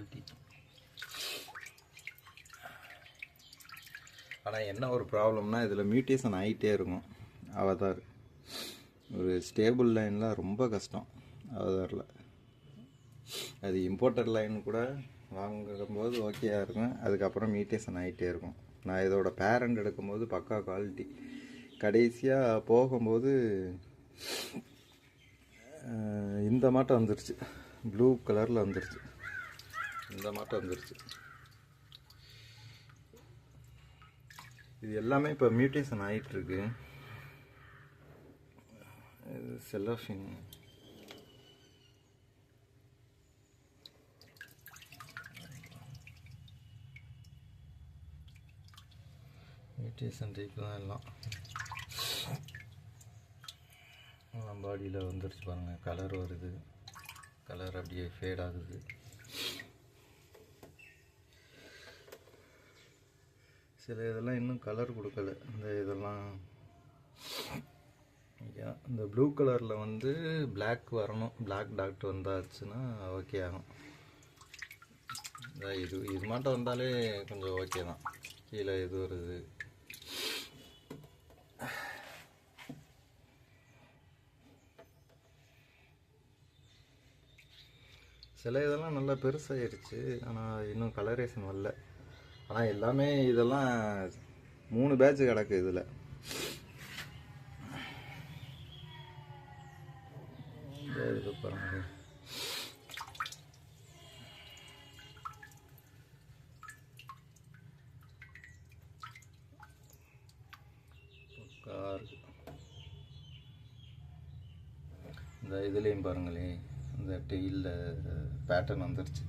Quality. ஆனால் என்ன ஒரு ப்ராப்ளம்னா இதில் மியூட்டேஷன் ஆகிட்டே இருக்கும். அவதார் ஒரு ஸ்டேபிள் லைன்லாம் ரொம்ப கஷ்டம். அவதாரில் அது இம்போர்ட்டட் லைன் கூட வாங்கும்போது ஓகேயாக இருக்கும், அதுக்கப்புறம் மியூட்டேஷன் ஆகிட்டே இருக்கும். நான் இதோட பேரண்ட் எடுக்கும்போது பக்கா குவாலிட்டி. கடைசியாக போகும்போது இந்த மாட்டம் வந்துருச்சு, ப்ளூ கலரில் வந்துருச்சு. இந்த மாட்டம் வந்துருச்சு. இது எல்லாமே இப்போ மியூட்டேஷன் ஆகிட்டுருக்கு. இது செல்லோஃபின். மியூட்டேஷன் டைப் தான் எல்லாம். பாடியில் வந்துருச்சு பாருங்கள், கலர் வருது, கலர் அப்படியே ஃபேட் ஆகுது. சில இதெல்லாம் இன்னும் கலர் கொடுக்கல. இந்த இதெல்லாம் இந்த ப்ளூ கலரில் வந்து பிளாக் வரணும், பிளாக் டாட் வந்தாச்சுன்னா ஓகே ஆகும். இது மட்டும் வந்தாலே கொஞ்சம் ஓகே தான். கீழே இது வருது. சில இதெல்லாம் நல்லா பெருசாகிடுச்சு, ஆனால் இன்னும் கலரேஷன் வரல. ஆனால் எல்லாமே இதெல்லாம் 3 பேட்ச் கிடக்கு. இதில் இது பாருங்க, இந்த இதுலேயும் பாருங்களேன், இந்த டெயிலில் பேட்டர்ன் வந்துருச்சு.